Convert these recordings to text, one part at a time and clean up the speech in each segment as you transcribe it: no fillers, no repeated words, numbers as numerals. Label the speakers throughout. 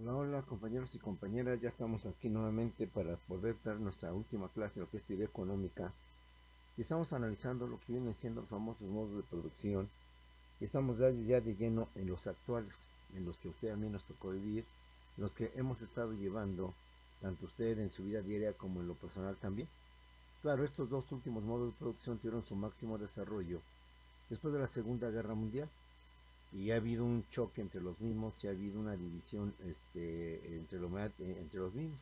Speaker 1: Hola, hola compañeros y compañeras, ya estamos aquí nuevamente para poder dar nuestra última clase, lo que es teoría económica, y estamos analizando lo que vienen siendo los famosos modos de producción, y estamos ya de lleno en los actuales, en los que usted a mí nos tocó vivir, en los que hemos estado llevando, tanto usted en su vida diaria como en lo personal también. Claro, estos dos últimos modos de producción tuvieron su máximo desarrollo después de la Segunda Guerra Mundial, y ha habido un choque entre los mismos, y ha habido una división entre los mismos.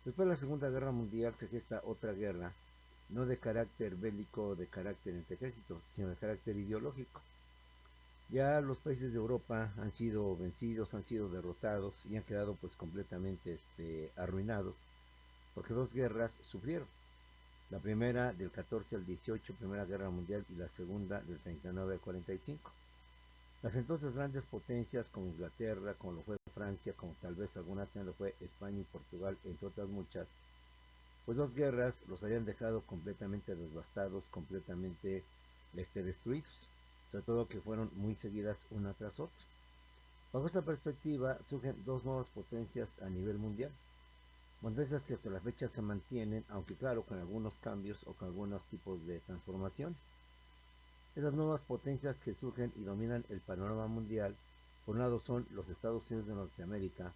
Speaker 1: Después de la Segunda Guerra Mundial se gesta otra guerra, no de carácter bélico o de carácter entre ejércitos, sino de carácter ideológico. Ya los países de Europa han sido vencidos, han sido derrotados y han quedado pues completamente arruinados, porque dos guerras sufrieron. La primera del 14 al 18, Primera Guerra Mundial, y la segunda del 39 al 45. Las entonces grandes potencias como Inglaterra, como lo fue Francia, como tal vez algunas lo fue España y Portugal, entre otras muchas, pues dos guerras los habían dejado completamente devastados, completamente destruidos, sobre todo que fueron muy seguidas una tras otra. Bajo esta perspectiva surgen dos nuevas potencias a nivel mundial, potencias que hasta la fecha se mantienen, aunque claro, con algunos cambios o con algunos tipos de transformaciones. Esas nuevas potencias que surgen y dominan el panorama mundial, por un lado son los Estados Unidos de Norteamérica,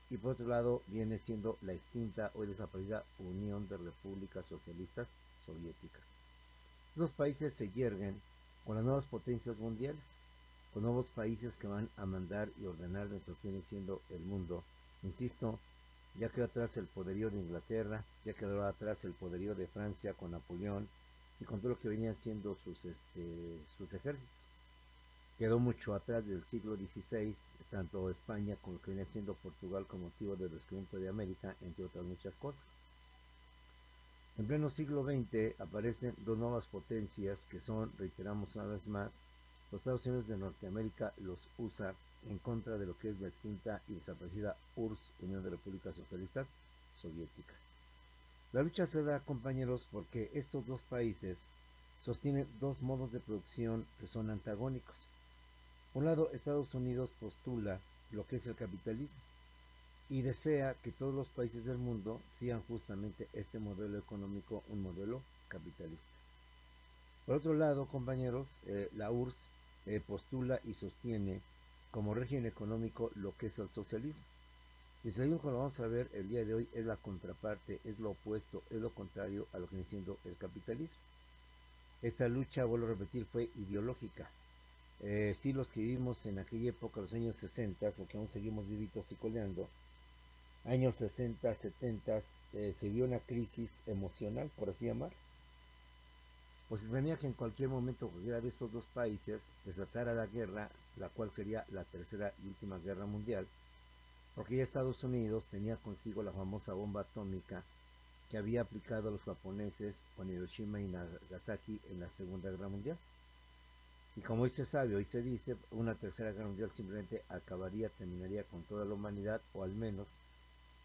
Speaker 1: y por otro lado viene siendo la extinta hoy desaparecida Unión de Repúblicas Socialistas Soviéticas. Los países se yerguen con las nuevas potencias mundiales, con nuevos países que van a mandar y ordenar dentro de lo que viene siendo el mundo. Insisto, ya quedó atrás el poderío de Inglaterra, ya quedó atrás el poderío de Francia con Napoleón y con todo lo que venían siendo sus ejércitos. Quedó mucho atrás del siglo XVI, tanto España como lo que viene siendo Portugal con motivo del descubrimiento de América, entre otras muchas cosas. En pleno siglo XX aparecen dos nuevas potencias que son, reiteramos una vez más, los Estados Unidos de Norteamérica, los USA, en contra de lo que es la extinta y desaparecida URSS, Unión de Repúblicas Socialistas Soviéticas. La lucha se da, compañeros, porque estos dos países sostienen dos modos de producción que son antagónicos. Por un lado, Estados Unidos postula lo que es el capitalismo y desea que todos los países del mundo sigan justamente este modelo económico, un modelo capitalista. Por otro lado, compañeros, la URSS postula y sostiene como régimen económico lo que es el socialismo. El socialismo, como lo vamos a ver el día de hoy, es la contraparte, es lo opuesto, es lo contrario a lo que viene siendo el capitalismo. Esta lucha, vuelvo a repetir, fue ideológica. Sí, los que vivimos en aquella época, los años 60, o que aún seguimos vivitos y coleando, años 60, 70, se vio una crisis emocional, por así llamar, pues se temía que en cualquier momento cualquiera de estos dos países desatara la guerra, la cual sería la tercera y última guerra mundial, porque ya Estados Unidos tenía consigo la famosa bomba atómica que había aplicado a los japoneses con Hiroshima y Nagasaki en la Segunda Guerra Mundial. Y como hoy se sabe, hoy se dice, una tercera guerra mundial simplemente acabaría, terminaría con toda la humanidad, o al menos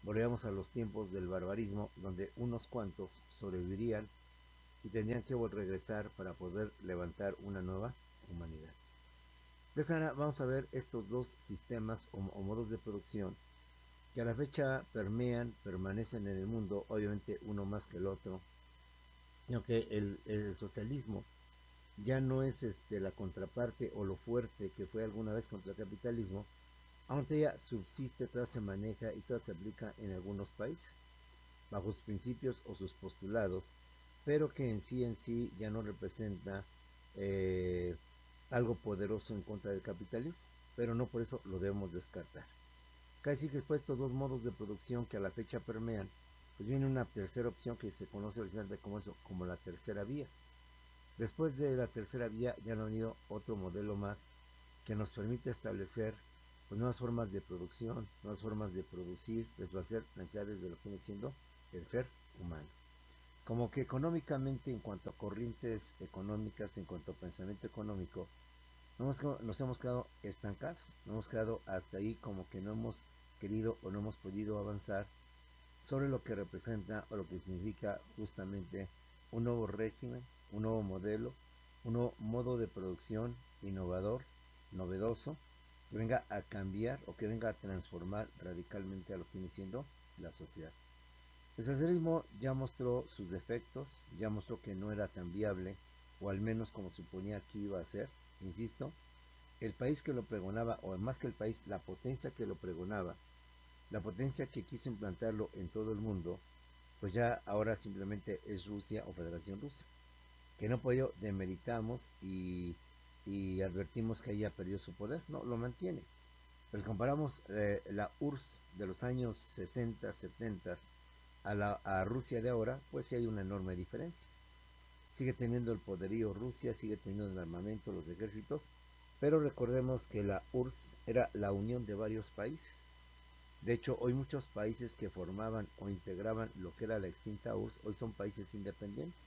Speaker 1: volveríamos a los tiempos del barbarismo, donde unos cuantos sobrevivirían y tendrían que regresar para poder levantar una nueva humanidad. De esta manera vamos a ver estos dos sistemas o modos de producción que a la fecha permean, permanecen en el mundo, obviamente uno más que el otro, y aunque el socialismo ya no es la contraparte o lo fuerte que fue alguna vez contra el capitalismo, aún todavía subsiste, todavía se maneja y todavía se aplica en algunos países, bajo sus principios o sus postulados, pero que en sí ya no representa eh, algo poderoso en contra del capitalismo, pero no por eso lo debemos descartar. Casi que después estos dos modos de producción que a la fecha permean, pues viene una tercera opción que se conoce originalmente como eso, como la tercera vía. Después de la tercera vía ya no ha venido otro modelo más que nos permite establecer pues, nuevas formas de producción, nuevas formas de producir, deshacer necesidades de lo que viene siendo el ser humano. Como que económicamente, en cuanto a corrientes económicas, en cuanto a pensamiento económico, nos hemos quedado estancados, nos hemos quedado hasta ahí como que no hemos querido o no hemos podido avanzar sobre lo que representa o lo que significa justamente un nuevo régimen, un nuevo modelo, un nuevo modo de producción innovador, novedoso, que venga a cambiar o que venga a transformar radicalmente a lo que viene siendo la sociedad. El socialismo ya mostró sus defectos, ya mostró que no era tan viable, o al menos como suponía que iba a ser. Insisto, el país que lo pregonaba, o más que el país, la potencia que lo pregonaba, la potencia que quiso implantarlo en todo el mundo, pues ya ahora simplemente es Rusia o Federación Rusa, que no por ello demeritamos y advertimos que haya perdido su poder, no, lo mantiene. Pero si comparamos la URSS de los años 60, 70 a Rusia de ahora, pues sí hay una enorme diferencia. Sigue teniendo el poderío Rusia, sigue teniendo el armamento, los ejércitos, pero recordemos que la URSS era la unión de varios países. De hecho, hoy muchos países que formaban o integraban lo que era la extinta URSS, hoy son países independientes.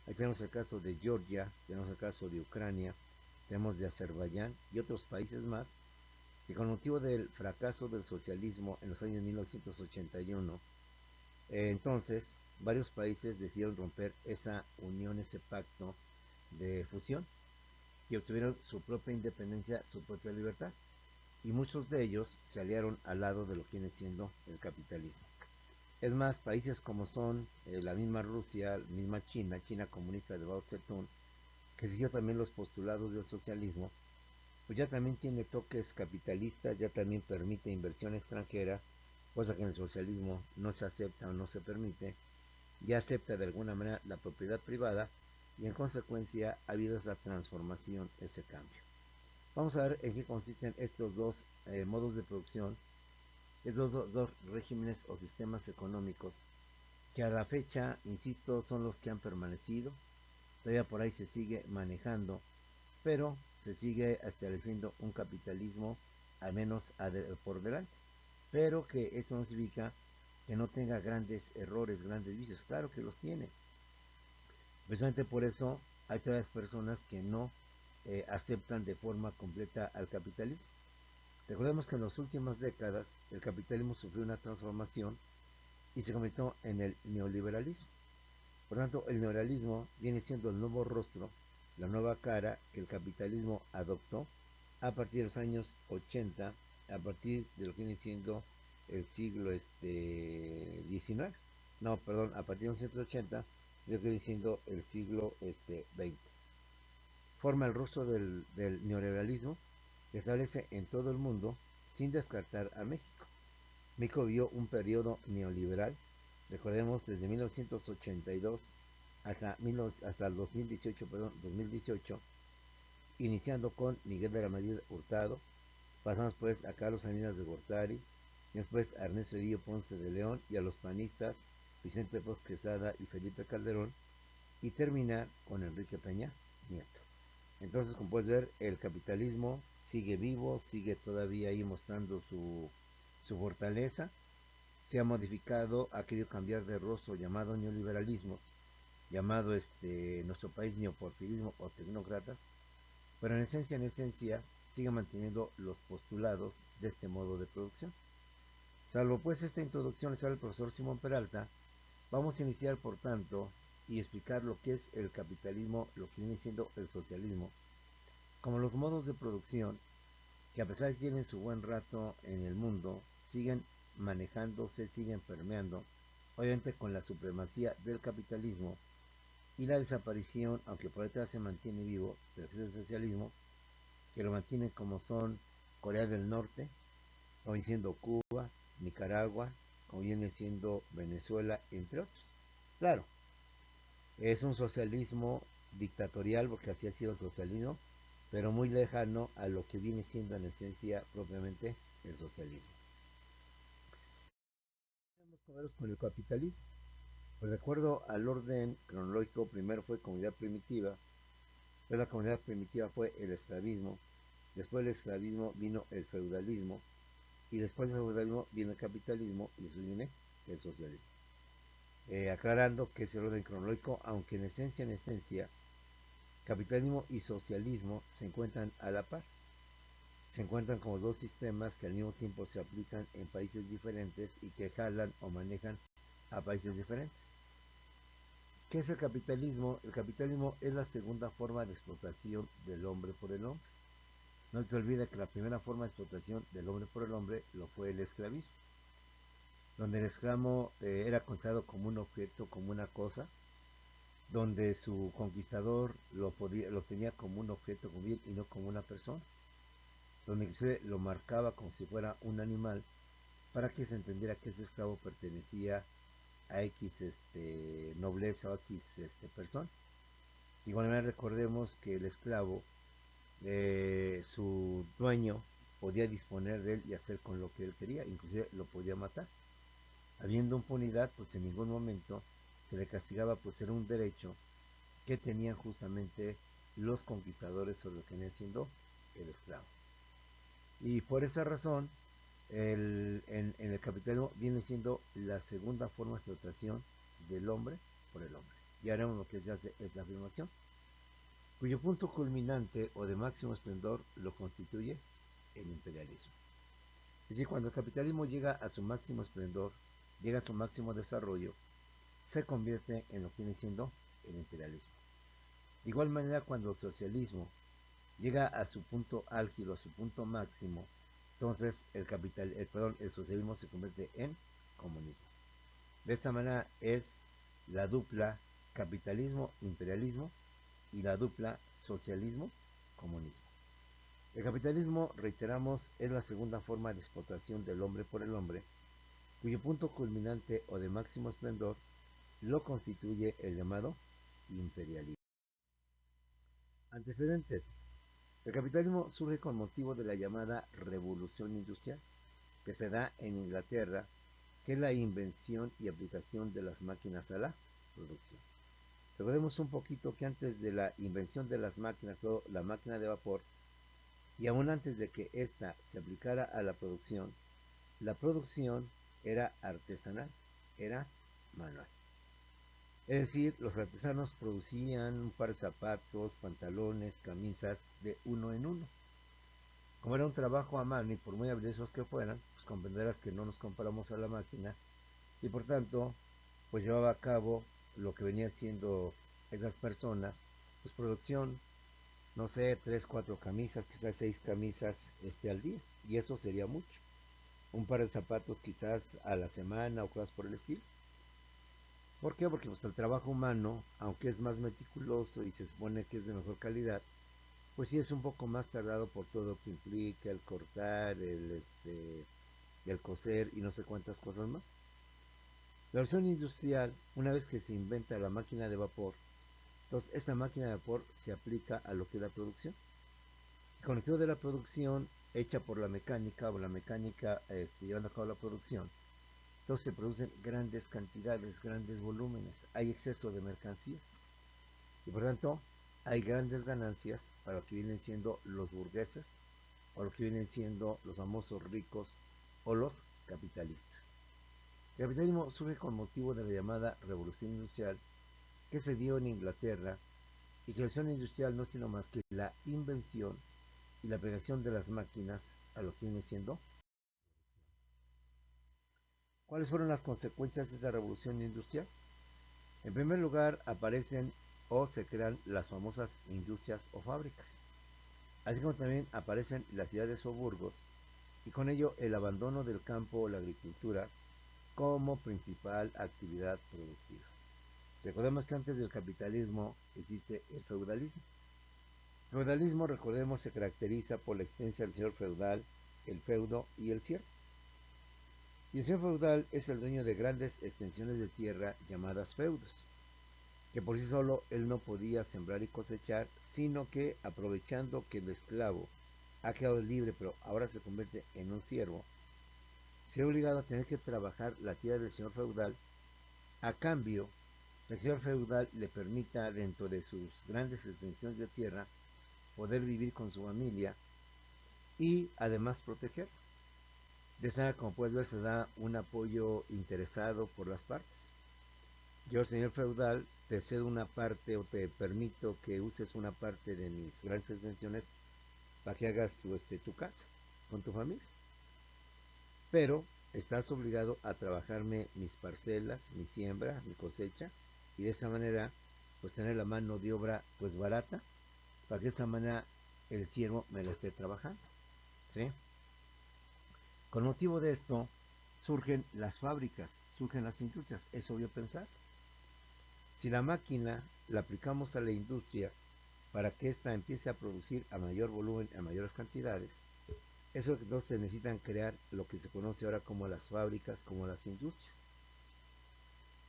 Speaker 1: Ahí tenemos el caso de Georgia, tenemos el caso de Ucrania, tenemos de Azerbaiyán y otros países más que con motivo del fracaso del socialismo en los años 1981, entonces varios países decidieron romper esa unión, ese pacto de fusión y obtuvieron su propia independencia, su propia libertad. Y muchos de ellos se aliaron al lado de lo que viene siendo el capitalismo. Es más, países como son la misma Rusia, la misma China, China comunista de Mao Zedong, que siguió también los postulados del socialismo, pues ya también tiene toques capitalistas, ya también permite inversión extranjera, cosa que en el socialismo no se acepta o no se permite, ya acepta de alguna manera la propiedad privada y en consecuencia ha habido esa transformación, ese cambio. Vamos a ver en qué consisten estos dos modos de producción, estos dos regímenes o sistemas económicos que a la fecha, insisto, son los que han permanecido, todavía por ahí se sigue manejando, pero se sigue estableciendo un capitalismo al menos por delante, pero que esto no significa que no tenga grandes errores, grandes vicios, claro que los tiene. Precisamente por eso hay todavía personas que no aceptan de forma completa al capitalismo. Recordemos que en las últimas décadas el capitalismo sufrió una transformación y se convirtió en el neoliberalismo. Por tanto, el neoliberalismo viene siendo el nuevo rostro, la nueva cara que el capitalismo adoptó a partir de los años 80, a partir de lo que viene siendo el siglo XIX. No, perdón, a partir de 1980, de lo que viene siendo el siglo XX. Forma el rostro del neoliberalismo que establece en todo el mundo sin descartar a México. México vio un periodo neoliberal, recordemos desde 1982 hasta el 2018, perdón, 2018, iniciando con Miguel de la Madrid Hurtado, pasamos pues a Carlos Salinas de Gortari, después a Ernesto Edillo Ponce de León y a los panistas Vicente Fox Quesada y Felipe Calderón, y terminar con Enrique Peña Nieto. Entonces, como puedes ver, el capitalismo sigue vivo, sigue todavía ahí mostrando su fortaleza, se ha modificado, ha querido cambiar de rostro, llamado neoliberalismo, llamado nuestro país neoporfirismo o tecnócratas, pero en esencia, sigue manteniendo los postulados de este modo de producción. Salvo pues esta introducción le sale el profesor Simón Peralta, vamos a iniciar por tanto y explicar lo que es el capitalismo, lo que viene siendo el socialismo, como los modos de producción que a pesar de que tienen su buen rato en el mundo, siguen manejándose, siguen permeando, obviamente con la supremacía del capitalismo y la desaparición, aunque por detrás se mantiene vivo, del socialismo, que lo mantienen como son Corea del Norte, como viene siendo Cuba, Nicaragua, como viene siendo Venezuela, entre otros. Claro, es un socialismo dictatorial, porque así ha sido el socialismo, pero muy lejano a lo que viene siendo en esencia propiamente el socialismo. Vamos con el capitalismo. Pues de acuerdo al orden cronológico, primero fue comunidad primitiva, después la comunidad primitiva fue el esclavismo, después del esclavismo vino el feudalismo, y después del feudalismo vino el capitalismo, y después viene el socialismo. Aclarando que es el orden cronológico, aunque en esencia, capitalismo y socialismo se encuentran a la par. Se encuentran como dos sistemas que al mismo tiempo se aplican en países diferentes y que jalan o manejan a países diferentes. ¿Qué es el capitalismo? El capitalismo es la segunda forma de explotación del hombre por el hombre. No se olvide que la primera forma de explotación del hombre por el hombre lo fue el esclavismo, donde el esclavo era considerado como un objeto, como una cosa, donde su conquistador lo tenía como un objeto, como bien, y no como una persona, donde inclusive lo marcaba como si fuera un animal, para que se entendiera que ese esclavo pertenecía a X nobleza o a X persona. De igual manera recordemos que el esclavo, su dueño podía disponer de él y hacer con lo que él quería, inclusive lo podía matar. Habiendo impunidad, pues en ningún momento se le castigaba, pues era un derecho que tenían justamente los conquistadores sobre lo que venía siendo el esclavo. Y por esa razón, en el capitalismo viene siendo la segunda forma de explotación del hombre por el hombre. Y haremos lo que se hace es la afirmación, cuyo punto culminante o de máximo esplendor lo constituye el imperialismo. Es decir, cuando el capitalismo llega a su máximo esplendor, llega a su máximo desarrollo, se convierte en lo que viene siendo el imperialismo. De igual manera, cuando el socialismo llega a su punto álgido, a su punto máximo, entonces el socialismo se convierte en comunismo. De esta manera es la dupla capitalismo-imperialismo y la dupla socialismo-comunismo. El capitalismo, reiteramos, es la segunda forma de explotación del hombre por el hombre, cuyo punto culminante o de máximo esplendor lo constituye el llamado imperialismo. Antecedentes. El capitalismo surge con motivo de la llamada Revolución Industrial, que se da en Inglaterra, que es la invención y aplicación de las máquinas a la producción. Recordemos un poquito que antes de la invención de las máquinas, la máquina de vapor, y aún antes de que ésta se aplicara a la producción era artesanal, era manual. Es decir, los artesanos producían un par de zapatos, pantalones, camisas de uno en uno. Como era un trabajo a mano y por muy habilidosos que fueran, pues comprenderás que no nos comparamos a la máquina y por tanto, pues llevaba a cabo lo que venía siendo esas personas, pues producción, no sé, 3, 4 camisas, quizás 6 camisas al día, y eso sería mucho. Un par de zapatos quizás a la semana o cosas por el estilo. ¿Por qué? Porque pues el trabajo humano, aunque es más meticuloso y se supone que es de mejor calidad, pues sí es un poco más tardado por todo lo que implica el cortar, el coser y no sé cuántas cosas más. La versión industrial, una vez que se inventa la máquina de vapor, entonces esta máquina de vapor se aplica a lo que es la producción. Con el de la producción hecha por la mecánica o la mecánica llevando a cabo la producción, entonces se producen grandes cantidades, grandes volúmenes, hay exceso de mercancía y por tanto hay grandes ganancias para lo que vienen siendo los burgueses o lo que vienen siendo los famosos ricos o los capitalistas. El capitalismo surge con motivo de la llamada Revolución Industrial que se dio en Inglaterra y que la revolución industrial no es sino más que la invención y la aplicación de las máquinas a lo que viene siendo. ¿Cuáles fueron las consecuencias de esta revolución industrial? En primer lugar, aparecen o se crean las famosas industrias o fábricas, así como también aparecen las ciudades o burgos, y con ello el abandono del campo o la agricultura como principal actividad productiva. Recordemos que antes del capitalismo existe el feudalismo. El feudalismo, recordemos, se caracteriza por la existencia del señor feudal, el feudo y el siervo. Y el señor feudal es el dueño de grandes extensiones de tierra llamadas feudos, que por sí solo él no podía sembrar y cosechar, sino que aprovechando que el esclavo ha quedado libre pero ahora se convierte en un siervo, se ve obligado a tener que trabajar la tierra del señor feudal a cambio el señor feudal le permita dentro de sus grandes extensiones de tierra poder vivir con su familia y además proteger. De esta manera, como puedes ver, se da un apoyo interesado por las partes. Yo, señor feudal, te cedo una parte o te permito que uses una parte de mis grandes extensiones para que hagas tu casa con tu familia. Pero estás obligado a trabajarme mis parcelas, mi siembra, mi cosecha, y de esa manera, pues tener la mano de obra pues barata, para que de esa manera el siervo me la esté trabajando, ¿sí? Con motivo de esto surgen las fábricas, surgen las industrias, es obvio pensar. Si la máquina la aplicamos a la industria para que ésta empiece a producir a mayor volumen, a mayores cantidades, eso entonces necesitan crear lo que se conoce ahora como las fábricas, como las industrias.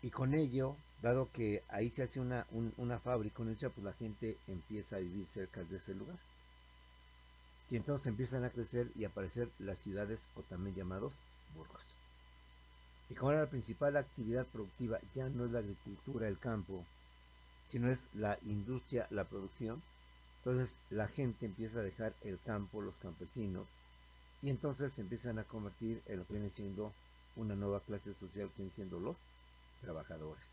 Speaker 1: Y con ello, dado que ahí se hace una fábrica, una industria, pues la gente empieza a vivir cerca de ese lugar. Y entonces empiezan a crecer y aparecer las ciudades o también llamados burgos. Y como ahora la principal actividad productiva ya no es la agricultura, el campo, sino es la industria, la producción, entonces la gente empieza a dejar el campo, los campesinos, y entonces se empiezan a convertir en lo que viene siendo una nueva clase social, que vienen siendo los trabajadores.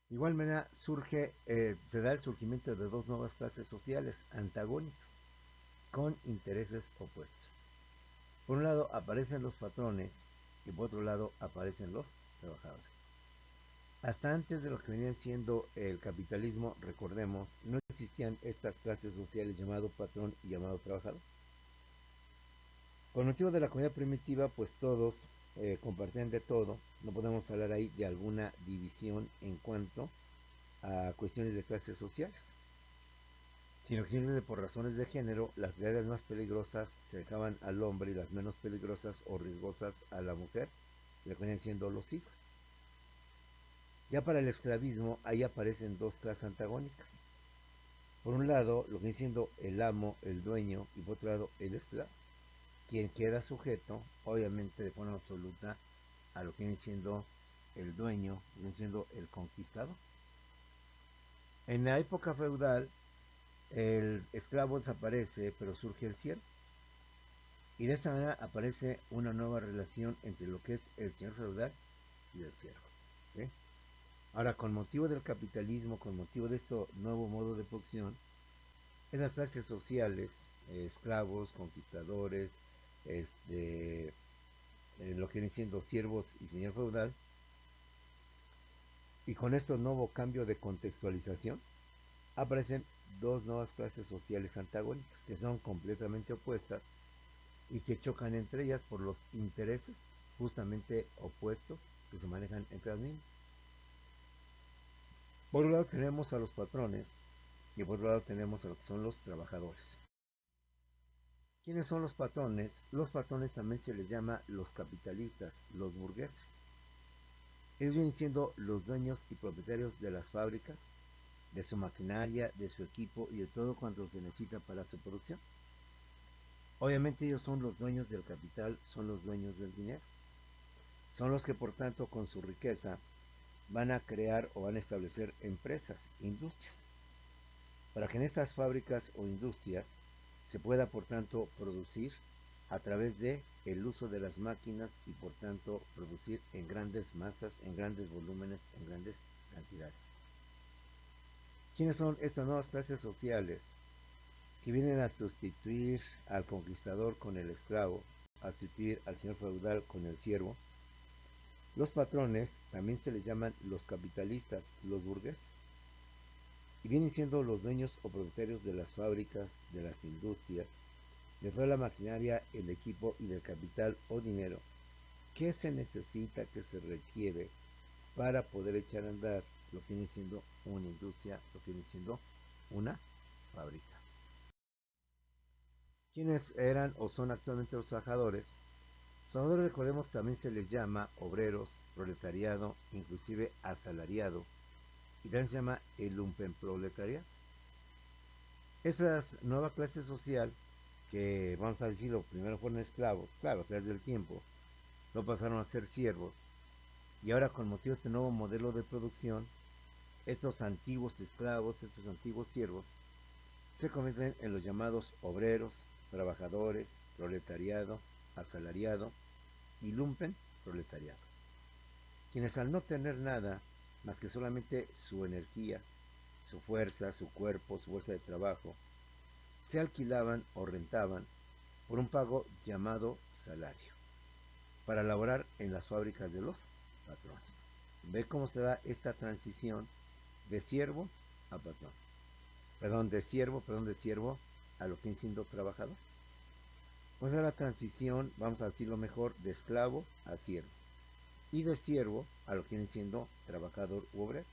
Speaker 1: De igual manera se da el surgimiento de dos nuevas clases sociales antagónicas, con intereses opuestos. Por un lado aparecen los patrones y por otro lado aparecen los trabajadores. Hasta antes de lo que venían siendo el capitalismo, recordemos, no existían estas clases sociales llamado patrón y llamado trabajador. Por motivo de la comunidad primitiva, pues todos compartían de todo. No podemos hablar ahí de alguna división en cuanto a cuestiones de clases sociales, sino que simplemente por razones de género, las actividades más peligrosas se dejaban al hombre y las menos peligrosas o riesgosas a la mujer, le venían siendo los hijos. Ya para el esclavismo, ahí aparecen dos clases antagónicas. Por un lado, lo que viene siendo el amo, el dueño, y por otro lado, el esclavo, quien queda sujeto, obviamente de forma absoluta, a lo que viene siendo el dueño, viene siendo el conquistador. En la época feudal, el esclavo desaparece, pero surge el siervo. Y de esa manera aparece una nueva relación entre lo que es el señor feudal y el siervo, ¿sí? Ahora, con motivo del capitalismo, con motivo de este nuevo modo de producción, esas clases sociales, esclavos, conquistadores, lo que vienen siendo siervos y señor feudal, y con este nuevo cambio de contextualización, aparecen dos nuevas clases sociales antagónicas que son completamente opuestas y que chocan entre ellas por los intereses justamente opuestos que se manejan entre las mismas. Por un lado tenemos a los patrones y por otro lado tenemos a lo que son los trabajadores. ¿Quiénes son los patrones? Los patrones también se les llama los capitalistas, los burgueses. Ellos vienen siendo los dueños y propietarios de las fábricas, de su maquinaria, de su equipo y de todo cuanto se necesita para su producción. Obviamente ellos son los dueños del capital, son los dueños del dinero. Son los que por tanto con su riqueza van a crear o van a establecer empresas, industrias, para que en estas fábricas o industrias se pueda por tanto producir a través de el uso de las máquinas y por tanto producir en grandes masas, en grandes volúmenes, en grandes cantidades. ¿Quiénes son estas nuevas clases sociales que vienen a sustituir al conquistador con el esclavo, a sustituir al señor feudal con el siervo? Los patrones también se les llaman los capitalistas, los burgueses, y vienen siendo los dueños o propietarios de las fábricas, de las industrias, de toda la maquinaria, el equipo y del capital o dinero que se necesita, que se requiere para poder echar a andar lo que viene siendo una industria, lo que viene siendo una fábrica. ¿Quiénes eran o son actualmente los trabajadores? Los trabajadores, recordemos, también se les llama obreros, proletariado, inclusive asalariado, y también se llama el lumpenproletariado. Esta nueva clase social, que vamos a decirlo, primero fueron esclavos, claro, a través del tiempo, lo pasaron a ser siervos, y ahora con motivo de este nuevo modelo de producción, estos antiguos esclavos, estos antiguos siervos, se convierten en los llamados obreros, trabajadores, proletariado, asalariado y lumpen proletariado, quienes al no tener nada más que solamente su energía, su fuerza, su cuerpo, su fuerza de trabajo, se alquilaban o rentaban por un pago llamado salario para laborar en las fábricas de los patrones. Ve cómo se da esta transición de siervo a patrón. de siervo a lo que viene siendo trabajador. Pues a la transición, vamos a decirlo mejor, de esclavo a siervo. Y de siervo a lo que viene siendo trabajador u obrero.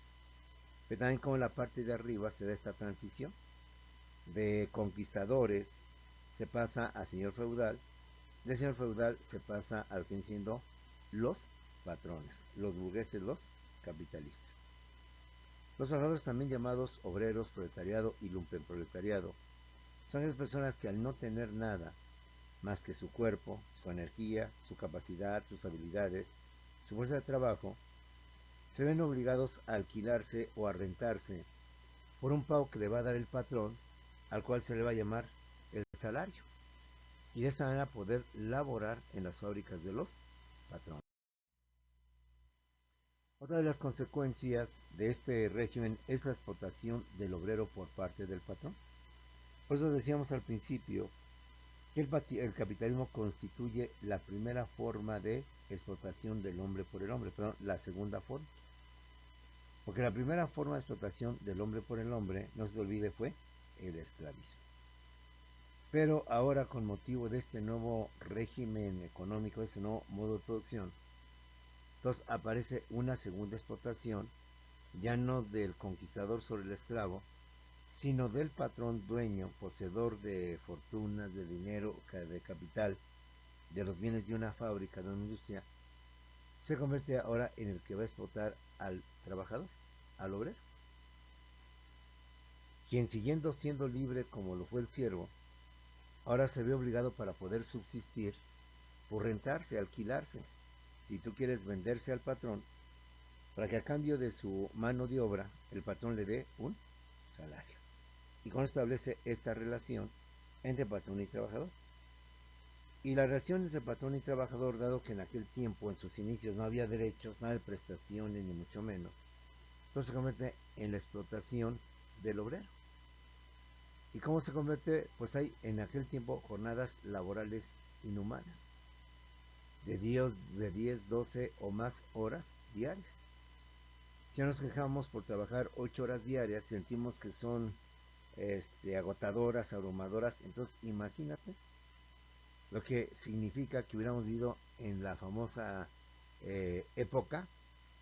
Speaker 1: Pero también como en la parte de arriba se da esta transición. De conquistadores se pasa a señor feudal. De señor feudal se pasa a lo que viene siendo los patrones, los burgueses, los capitalistas. Los trabajadores, también llamados obreros, proletariado y lumpenproletariado, son esas personas que al no tener nada más que su cuerpo, su energía, su capacidad, sus habilidades, su fuerza de trabajo, se ven obligados a alquilarse o a rentarse por un pago que le va a dar el patrón, al cual se le va a llamar el salario, y de esa manera poder laborar en las fábricas de los patrones. Otra de las consecuencias de este régimen es la explotación del obrero por parte del patrón. Por eso decíamos al principio que el capitalismo constituye la primera forma de explotación del hombre por el hombre, perdón, la segunda forma. Porque la primera forma de explotación del hombre por el hombre, no se te olvide, fue el esclavismo. Pero ahora, con motivo de este nuevo régimen económico, este nuevo modo de producción, entonces aparece una segunda explotación, ya no del conquistador sobre el esclavo, sino del patrón dueño, poseedor de fortunas, de dinero, de capital, de los bienes de una fábrica, de una industria. Se convierte ahora en el que va a explotar al trabajador, al obrero, quien, siguiendo siendo libre como lo fue el siervo, ahora se ve obligado, para poder subsistir, por rentarse, alquilarse. Si tú quieres venderse al patrón, para que a cambio de su mano de obra el patrón le dé un salario. Y con esto establece esta relación entre patrón y trabajador. Y la relación entre patrón y trabajador, dado que en aquel tiempo, en sus inicios, no había derechos, nada de prestaciones, ni mucho menos, entonces se convierte en la explotación del obrero. ¿Y cómo se convierte? Pues hay en aquel tiempo jornadas laborales inhumanas, de 10, 12 o más horas diarias. Si nos quejamos por trabajar 8 horas diarias, sentimos que son agotadoras, abrumadoras, entonces imagínate lo que significa que hubiéramos vivido en la famosa época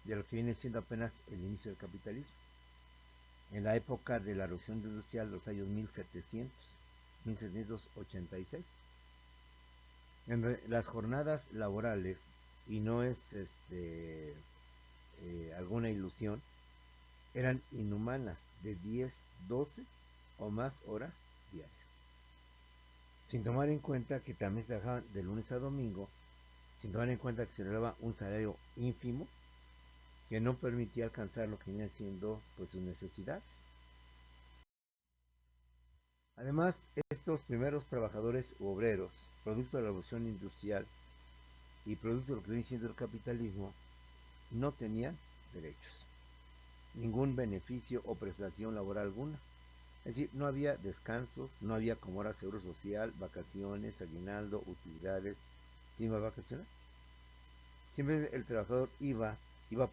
Speaker 1: de lo que viene siendo apenas el inicio del capitalismo, en la época de la revolución industrial, los años 1786. Las jornadas laborales, y no es alguna ilusión, eran inhumanas, de 10, 12 o más horas diarias. Sin tomar en cuenta que también se trabajaban de lunes a domingo, sin tomar en cuenta que se le daba un salario ínfimo que no permitía alcanzar lo que venía siendo pues sus necesidades. Además, estos primeros trabajadores u obreros, producto de la revolución industrial y producto de lo que viene siendo el capitalismo, no tenían derechos, ningún beneficio o prestación laboral alguna. Es decir, no había descansos, no había como ahora seguro social, vacaciones, aguinaldo, utilidades, prima vacacional. Siempre el trabajador iba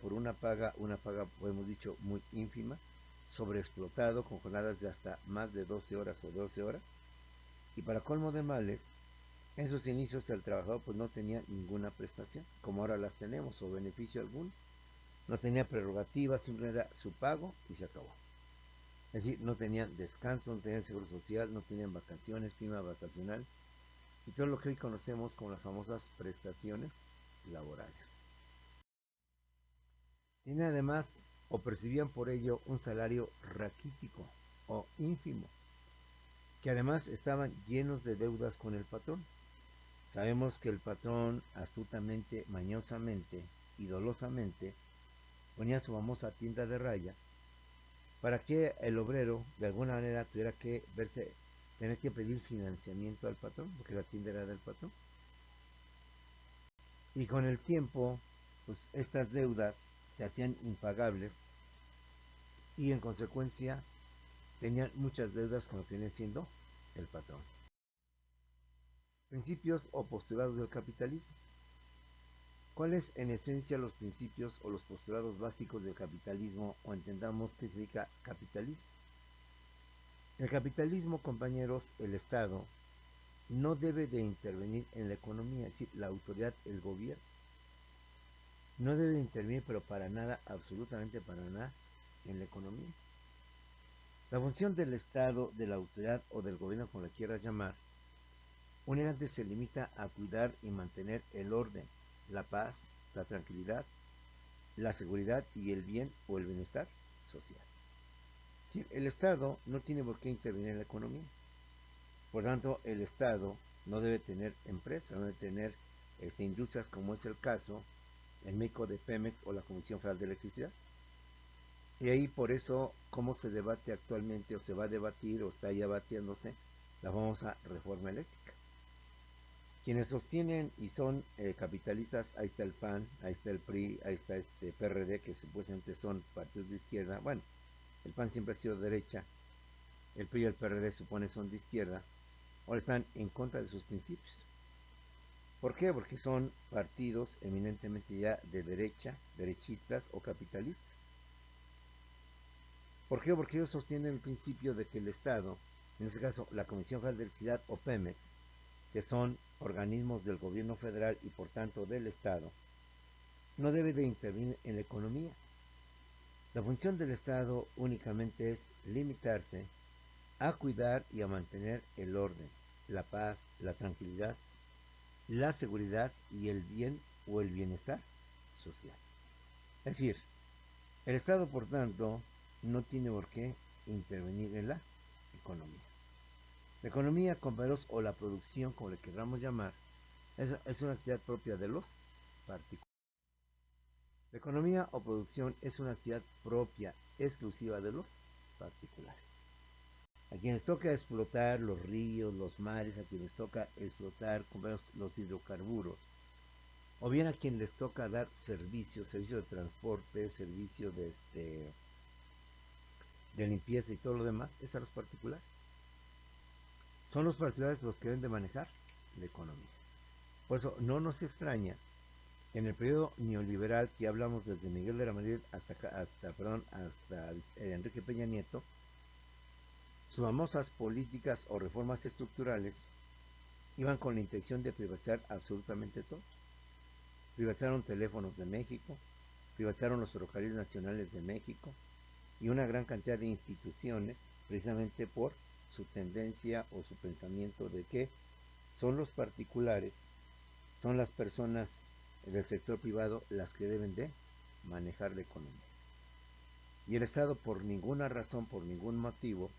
Speaker 1: por una paga, hemos dicho, muy ínfima, sobreexplotado, con jornadas de hasta más de 12 horas o 12 horas. Y para colmo de males, en sus inicios el trabajador pues no tenía ninguna prestación, como ahora las tenemos, o beneficio alguno. No tenía prerrogativas, simplemente era su pago y se acabó. Es decir, no tenían descanso, no tenían seguro social, no tenían vacaciones, prima vacacional, y todo lo que hoy conocemos como las famosas prestaciones laborales. Tienen además, o percibían por ello, un salario raquítico o ínfimo, que además estaban llenos de deudas con el patrón. Sabemos que el patrón astutamente, mañosamente y dolosamente ponía su famosa tienda de raya para que el obrero de alguna manera tuviera que tener que pedir financiamiento al patrón, porque la tienda era del patrón. Y con el tiempo, pues estas deudas se hacían impagables y en consecuencia tenían muchas deudas con lo que viene siendo el patrón. Principios o postulados del capitalismo. ¿Cuáles en esencia los principios o los postulados básicos del capitalismo, o entendamos qué significa capitalismo? En el capitalismo, compañeros, el Estado no debe de intervenir en la economía, es decir, la autoridad, el gobierno, no debe de intervenir, pero para nada, absolutamente para nada, en la economía. La función del Estado, de la autoridad o del gobierno, como la quieras llamar, únicamente se limita a cuidar y mantener el orden, la paz, la tranquilidad, la seguridad y el bien o el bienestar social. Sí, el Estado no tiene por qué intervenir en la economía. Por tanto, el Estado no debe tener empresas, no debe tener industrias como es el caso en México de Pemex o la Comisión Federal de Electricidad. Y ahí por eso, cómo se debate actualmente o se va a debatir o está ya batiéndose la famosa reforma eléctrica. Quienes sostienen y son capitalistas, ahí está el PAN, ahí está el PRI, ahí está este PRD, que supuestamente son partidos de izquierda. Bueno, el PAN siempre ha sido de derecha, el PRI y el PRD supone son de izquierda, ahora están en contra de sus principios. ¿Por qué? Porque son partidos eminentemente ya de derecha, derechistas o capitalistas. ¿Por qué? Porque ellos sostienen el principio de que el Estado, en este caso la Comisión Federal de Electricidad o Pemex, que son organismos del gobierno federal y por tanto del Estado, no debe de intervenir en la economía. La función del Estado únicamente es limitarse a cuidar y a mantener el orden, la paz, la tranquilidad, la seguridad y el bien o el bienestar social. Es decir, el Estado, por tanto, no tiene por qué intervenir en la economía. La economía, compañeros, o la producción, como le queramos llamar, es una actividad propia de los particulares. La economía o producción es una actividad propia, exclusiva de los particulares. A quienes toca explotar los ríos, los mares, a quienes toca explotar los hidrocarburos, o bien a quien les toca dar servicio de transporte, servicio de limpieza y todo lo demás, es a los particulares. Son los particulares los que deben de manejar la economía. Por eso no nos extraña que en el periodo neoliberal que hablamos desde Miguel de la Madrid hasta Enrique Peña Nieto, sus famosas políticas o reformas estructurales iban con la intención de privatizar absolutamente todo. Privatizaron Teléfonos de México, privatizaron los ferrocarriles nacionales de México y una gran cantidad de instituciones, precisamente por su tendencia o su pensamiento de que son los particulares, son las personas del sector privado las que deben de manejar la economía. Y el Estado por ninguna razón, por ningún motivo,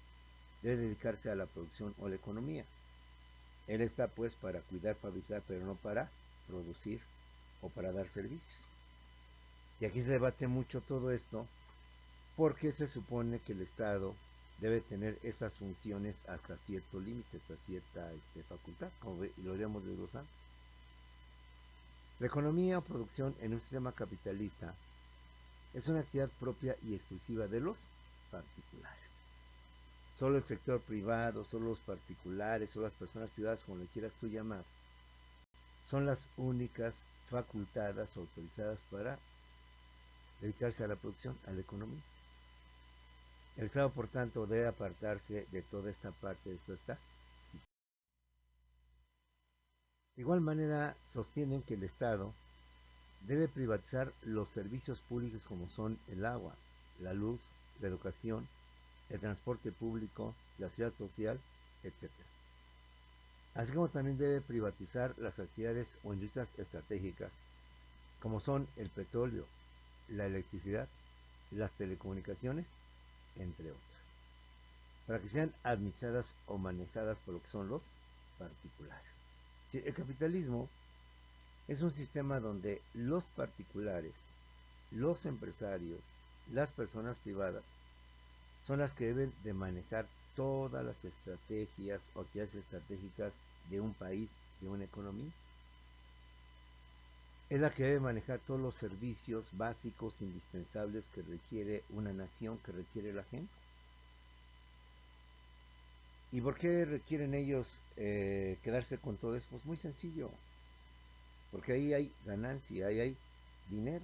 Speaker 1: debe dedicarse a la producción o la economía. Él está pues para cuidar, para vigilar, pero no para producir o para dar servicios. Y aquí se debate mucho todo esto porque se supone que el Estado debe tener esas funciones hasta cierto límite, hasta cierta facultad, como lo iremos desglosando. La economía o producción en un sistema capitalista es una actividad propia y exclusiva de los particulares. Solo el sector privado, solo los particulares, solo las personas privadas, como le quieras tú llamar, son las únicas facultadas autorizadas para dedicarse a la producción, a la economía. El Estado, por tanto, debe apartarse de toda esta parte, de esto está. Sí. De igual manera, sostienen que el Estado debe privatizar los servicios públicos como son el agua, la luz, la educación, el transporte público, la seguridad social, etc. Así como también debe privatizar las actividades o industrias estratégicas, como son el petróleo, la electricidad, las telecomunicaciones, entre otras, para que sean administradas o manejadas por lo que son los particulares. Sí, el capitalismo es un sistema donde los particulares, los empresarios, las personas privadas son las que deben de manejar todas las estrategias o actividades estratégicas de un país, de una economía. Es la que debe manejar todos los servicios básicos, indispensables que requiere una nación, que requiere la gente. ¿Y por qué requieren ellos quedarse con todo eso? Pues muy sencillo, porque ahí hay ganancia, ahí hay dinero.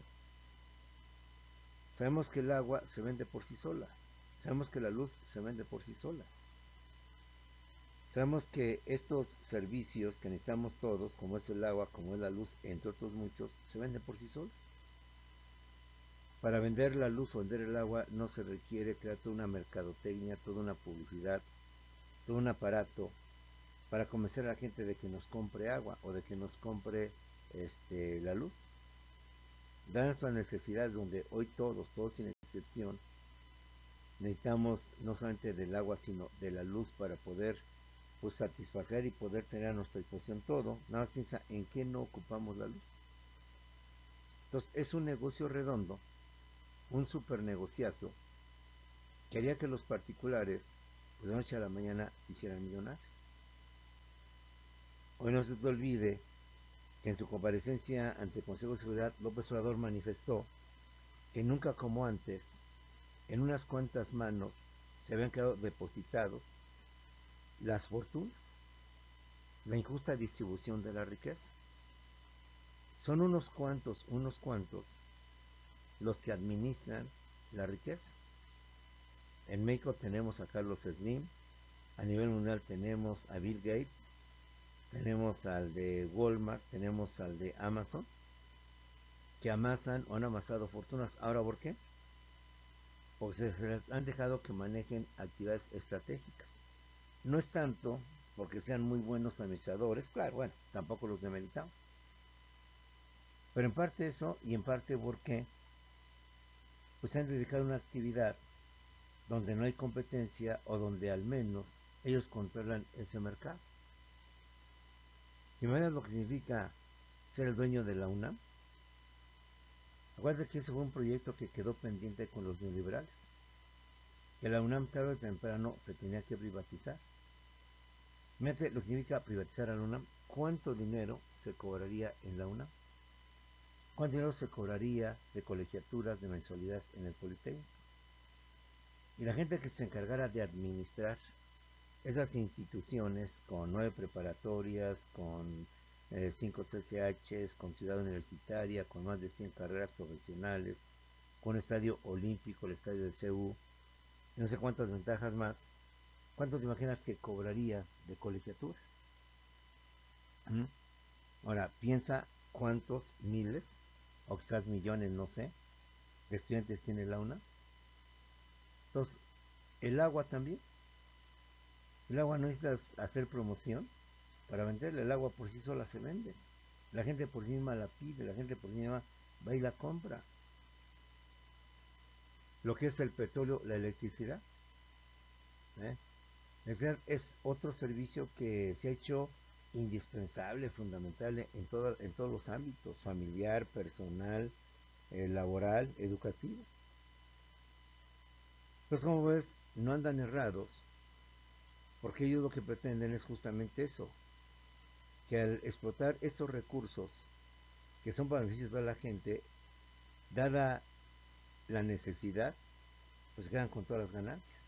Speaker 1: Sabemos que el agua se vende por sí sola, sabemos que la luz se vende por sí sola. Sabemos que estos servicios que necesitamos todos, como es el agua, como es la luz, entre otros muchos, se venden por sí solos. Para vender la luz o vender el agua no se requiere crear toda una mercadotecnia, toda una publicidad, todo un aparato para convencer a la gente de que nos compre agua o de que nos compre la luz. Dan nuestras necesidades donde hoy todos sin excepción, necesitamos no solamente del agua, sino de la luz para poder pues satisfacer y poder tener a nuestra disposición todo. Nada más piensa en qué no ocupamos la luz. Entonces es un negocio redondo, un super negociazo, que haría que los particulares, pues de noche a la mañana, se hicieran millonarios. Hoy no se te olvide que en su comparecencia ante el Consejo de Seguridad, López Obrador manifestó que nunca como antes, en unas cuantas manos, se habían quedado depositados las fortunas, la injusta distribución de la riqueza. Son unos cuantos los que administran la riqueza. En México tenemos a Carlos Slim, a nivel mundial tenemos a Bill Gates, tenemos al de Walmart, tenemos al de Amazon, que amasan o han amasado fortunas. ¿Ahora por qué? Porque se les han dejado que manejen actividades estratégicas. No es tanto porque sean muy buenos administradores, claro, bueno, tampoco los demeritamos. Pero en parte eso y en parte porque pues se han dedicado a una actividad donde no hay competencia o donde al menos ellos controlan ese mercado. ¿Imaginas lo que significa ser el dueño de la UNAM? Acuérdate que ese fue un proyecto que quedó pendiente con los neoliberales, que la UNAM tarde o temprano se tenía que privatizar. Fíjate lo que significa privatizar a la UNAM. ¿Cuánto dinero se cobraría en la UNAM? ¿Cuánto dinero se cobraría de colegiaturas, de mensualidades en el Politécnico? Y la gente que se encargara de administrar esas instituciones con 9 preparatorias, con 5 CCHs, con ciudad universitaria, con más de 100 carreras profesionales, con estadio olímpico, el estadio de CU, no sé cuántas ventajas más. ¿Cuánto te imaginas que cobraría de colegiatura? ¿Mm? Ahora, piensa cuántos miles, o quizás millones, no sé, de estudiantes tiene la UNA. Entonces, el agua también. El agua no necesitas hacer promoción para venderla. El agua por sí sola se vende. La gente por sí misma la pide, la gente por sí misma va y la compra. Lo que es el petróleo, la electricidad, ¿eh? Es otro servicio que se ha hecho indispensable, fundamental en todos los ámbitos, familiar, personal, laboral, educativo. Entonces, como ves, no andan errados, porque ellos lo que pretenden es justamente eso, que al explotar estos recursos, que son para beneficio de toda la gente, dada la necesidad, pues quedan con todas las ganancias.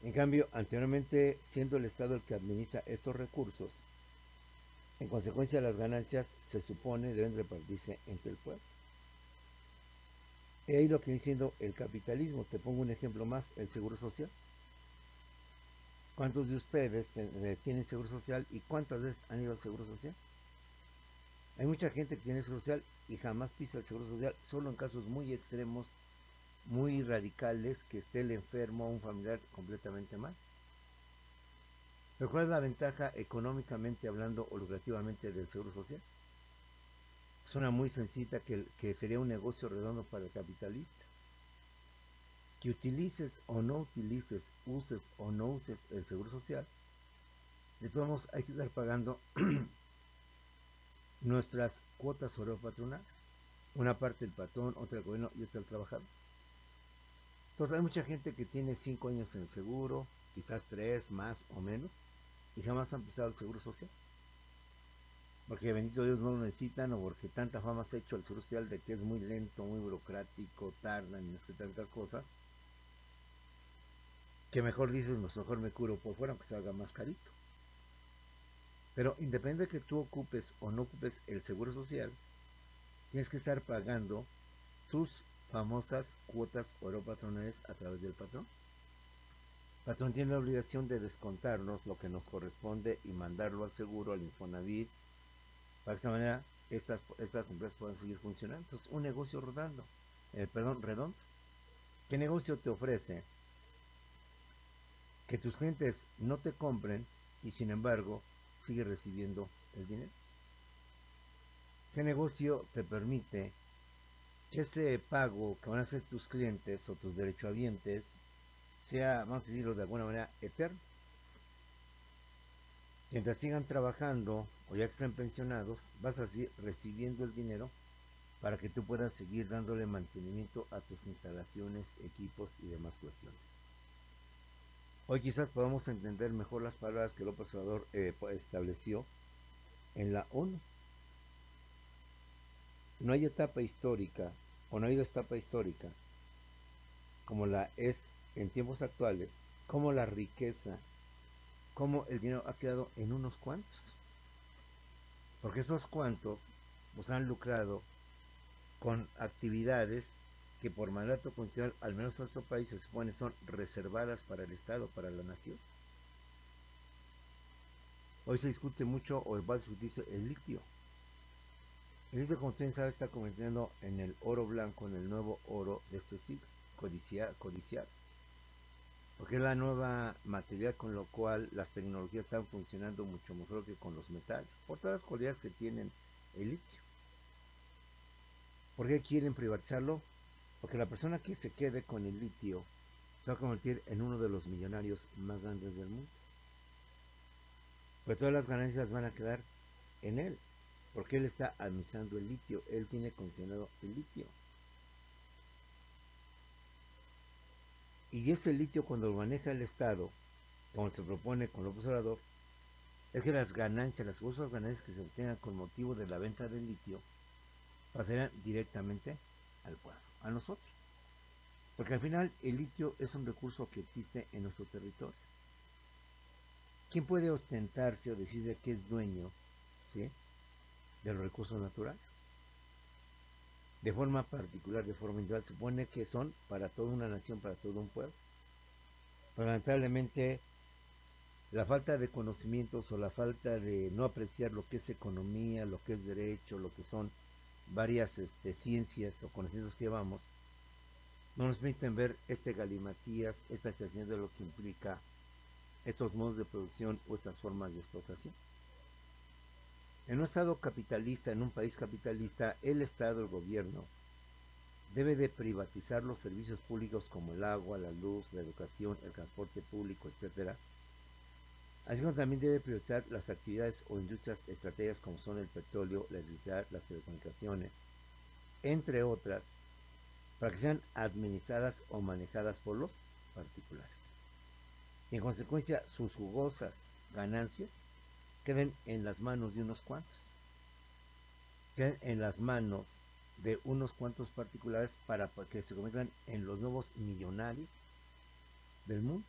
Speaker 1: En cambio, anteriormente, siendo el Estado el que administra estos recursos, en consecuencia las ganancias se supone deben repartirse entre el pueblo. Y ahí lo que viene siendo el capitalismo. Te pongo un ejemplo más, el seguro social. ¿Cuántos de ustedes tienen seguro social y cuántas veces han ido al seguro social? Hay mucha gente que tiene seguro social y jamás pisa el seguro social, solo en casos muy extremos, muy radicales, que esté el enfermo o un familiar completamente mal. ¿Pero cuál es la ventaja económicamente hablando o lucrativamente del seguro social? Es una muy sencilla que sería un negocio redondo para el capitalista. Que utilices o no utilices, uses o no uses el seguro social, de todos modos hay que estar pagando nuestras cuotas patronales. Una parte el patrón, otra el gobierno y otra el trabajador. Entonces hay mucha gente que tiene 5 años en el seguro, quizás 3 más o menos, y jamás han pisado el seguro social. Porque bendito Dios no lo necesitan o porque tanta fama se ha hecho al seguro social de que es muy lento, muy burocrático, tardan y no sé qué tantas cosas, que mejor dices, mejor me curo por fuera aunque se haga más carito. Pero independiente de que tú ocupes o no ocupes el seguro social, tienes que estar pagando sus famosas cuotas patronales a través del patrón. patrón tiene la obligación de descontarnos lo que nos corresponde y mandarlo al seguro, al Infonavit, para que de esta manera estas empresas puedan seguir funcionando. Entonces, un negocio redondo. ¿Qué negocio te ofrece que tus clientes no te compren y sin embargo sigue recibiendo el dinero? ¿Qué negocio te permite que ese pago que van a hacer tus clientes o tus derechohabientes sea, vamos a decirlo de alguna manera, eterno? Mientras sigan trabajando o ya que estén pensionados, vas a seguir recibiendo el dinero para que tú puedas seguir dándole mantenimiento a tus instalaciones, equipos y demás cuestiones. Hoy quizás podamos entender mejor las palabras que López Obrador estableció en la ONU. No hay etapa histórica, o no ha habido etapa histórica, como la es en tiempos actuales, como la riqueza, como el dinero ha quedado en unos cuantos. Porque esos cuantos pues han lucrado con actividades que por mandato constitucional, al menos en nuestro país, se supone son reservadas para el Estado, para la nación. Hoy se discute mucho, o va a discutirse el litio. El litio, como ustedes saben, está convirtiendo en el oro blanco, en el nuevo oro de este siglo, codiciado. Porque es la nueva material con lo cual las tecnologías están funcionando mucho mejor que con los metales, por todas las cualidades que tienen el litio. ¿Por qué quieren privatizarlo? Porque la persona que se quede con el litio se va a convertir en uno de los millonarios más grandes del mundo. Pero todas las ganancias van a quedar en él, porque él está administrando el litio, él tiene concesionado el litio. Y ese litio, cuando lo maneja el Estado, como se propone con López Obrador, es que las ganancias, las cosas ganancias que se obtengan con motivo de la venta del litio, pasarán directamente al pueblo, a nosotros. Porque al final el litio es un recurso que existe en nuestro territorio. ¿Quién puede ostentarse o decir de que es dueño, ¿sí?, de los recursos naturales? De forma particular, de forma individual, se supone que son para toda una nación, para todo un pueblo. Pero lamentablemente la falta de conocimientos o la falta de no apreciar lo que es economía, lo que es derecho, lo que son varias ciencias o conocimientos que llevamos, no nos permiten ver este galimatías, esta situación de lo que implica estos modos de producción o estas formas de explotación. En un estado capitalista, en un país capitalista, el Estado, el gobierno, debe de privatizar los servicios públicos como el agua, la luz, la educación, el transporte público, etc. Así como también debe priorizar las actividades o industrias estratégicas como son el petróleo, la electricidad, las telecomunicaciones, entre otras, para que sean administradas o manejadas por los particulares. Y en consecuencia, sus jugosas ganancias queden en las manos de unos cuantos, queden en las manos de unos cuantos particulares para que se conviertan en los nuevos millonarios del mundo.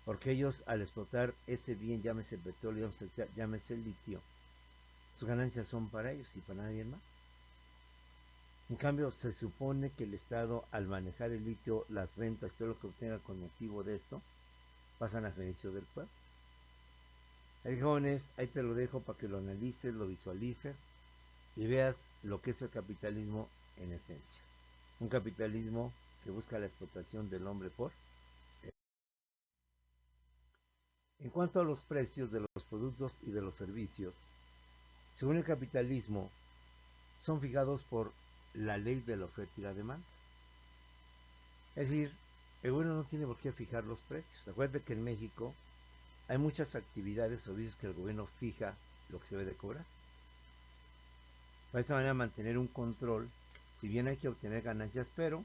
Speaker 1: Porque ellos, al explotar ese bien, llámese petróleo, llámese litio, sus ganancias son para ellos y para nadie más. En cambio, se supone que el Estado, al manejar el litio, las ventas, todo lo que obtenga con motivo de esto, pasan a beneficio del pueblo. Hay jóvenes, ahí te lo dejo para que lo analices, lo visualices y veas lo que es el capitalismo en esencia. Un capitalismo que busca la explotación del hombre por. En cuanto a los precios de los productos y de los servicios, según el capitalismo, son fijados por la ley de la oferta y la demanda. Es decir, el gobierno no tiene por qué fijar los precios. Acuérdate que en México hay muchas actividades o servicios que el gobierno fija lo que se debe de cobrar. De esta manera mantener un control, si bien hay que obtener ganancias, pero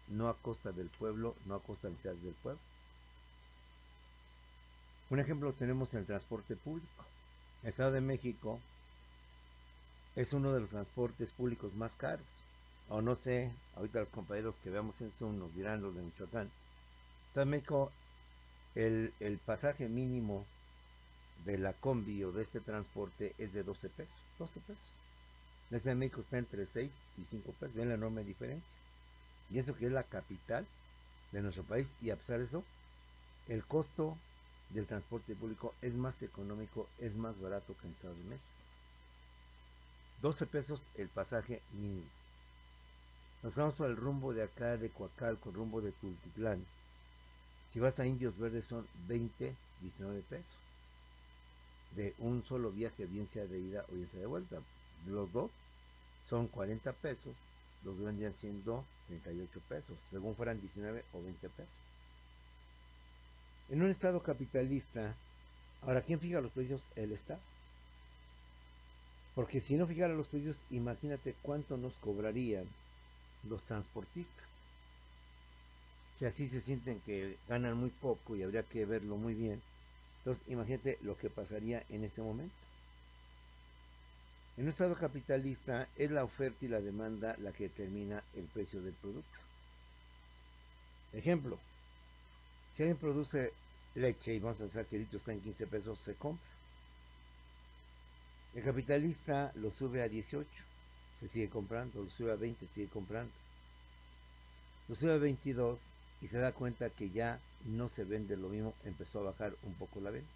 Speaker 1: no a costa del pueblo, no a costa de las necesidades del pueblo. Un ejemplo lo tenemos en el transporte público. El Estado de México es uno de los transportes públicos más caros. O no sé, ahorita los compañeros que veamos en Zoom nos dirán, los de Michoacán. En México, el pasaje mínimo de la combi o de este transporte es de 12 pesos. 12 pesos. En este de México está entre 6 y 5 pesos. Ven la enorme diferencia. Y eso que es la capital de nuestro país. Y a pesar de eso, el costo del transporte público es más económico, es más barato que en Estado de México. 12 pesos el pasaje mínimo. Nos vamos por el rumbo de acá, de Coacalco, rumbo de Tultitlán. Si vas a Indios Verdes son 20, 19 pesos. De un solo viaje, bien sea de ida o bien sea de vuelta. Los dos son 40 pesos, los vendrían siendo 38 pesos, según fueran 19 o 20 pesos. En un estado capitalista, ahora, ¿quién fija los precios? El Estado. Porque si no fijara los precios, imagínate cuánto nos cobrarían los transportistas. Si así se sienten que ganan muy poco y habría que verlo muy bien, entonces imagínate lo que pasaría en ese momento. En un estado capitalista es la oferta y la demanda la que determina el precio del producto. Ejemplo, si alguien produce leche y vamos a pensar que el litro está en 15 pesos, se compra. El capitalista lo sube a 18, se sigue comprando, lo sube a 20, sigue comprando. Lo sube a 22 y se da cuenta que ya no se vende lo mismo, empezó a bajar un poco la venta.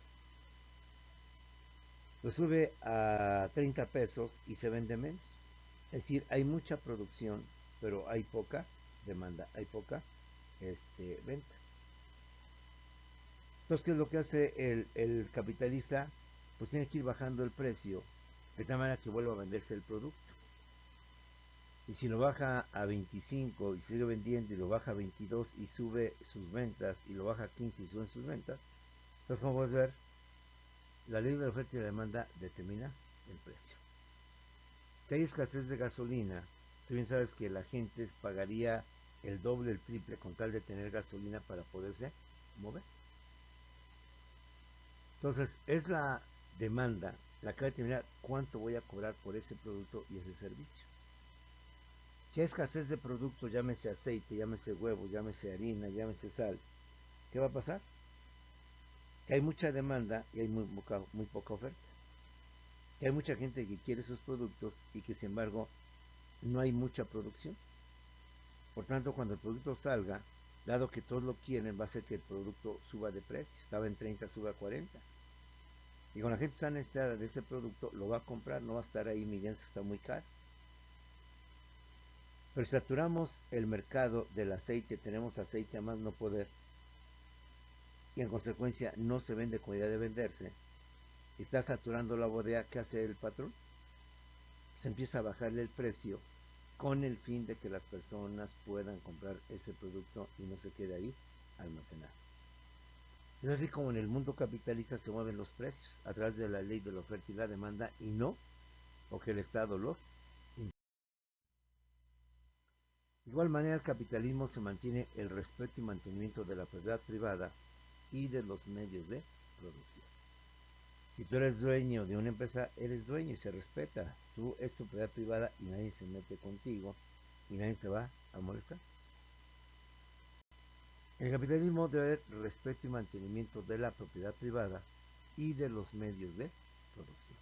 Speaker 1: Lo sube a 30 pesos y se vende menos. Es decir, hay mucha producción, pero hay poca demanda, hay poca venta. Entonces, ¿qué es lo que hace el capitalista? Pues tiene que ir bajando el precio de tal manera que vuelva a venderse el producto. Y si lo baja a 25 y sigue vendiendo y lo baja a 22 y sube sus ventas y lo baja a 15 y sube sus ventas, entonces como puedes ver, la ley de la oferta y la demanda determina el precio. Si hay escasez de gasolina, tú bien sabes que la gente pagaría el doble, el triple con tal de tener gasolina para poderse mover. Entonces, es la demanda la que va a determinar cuánto voy a cobrar por ese producto y ese servicio. Si hay escasez de producto, llámese aceite, llámese huevo, llámese harina, llámese sal, ¿qué va a pasar? Que hay mucha demanda y hay muy poca oferta. Que hay mucha gente que quiere sus productos y que sin embargo no hay mucha producción. Por tanto, cuando el producto salga, dado que todos lo quieren, va a hacer que el producto suba de precio. Estaba en 30, suba a 40. Y con la gente está necesitada de ese producto, lo va a comprar, no va a estar ahí midiendo si está muy caro. Pero si saturamos el mercado del aceite, tenemos aceite a más no poder, y en consecuencia no se vende como debe de venderse, está saturando la bodega, ¿qué hace el patrón? Se empieza a bajarle el precio con el fin de que las personas puedan comprar ese producto y no se quede ahí almacenado. Es así como en el mundo capitalista se mueven los precios, a través de la ley de la oferta y la demanda, y no porque el Estado los impone. De igual manera, el capitalismo se mantiene el respeto y mantenimiento de la propiedad privada y de los medios de producción. Si tú eres dueño de una empresa, eres dueño y se respeta. Tú es tu propiedad privada y nadie se mete contigo y nadie te va a molestar. El capitalismo debe haber respeto y mantenimiento de la propiedad privada y de los medios de producción.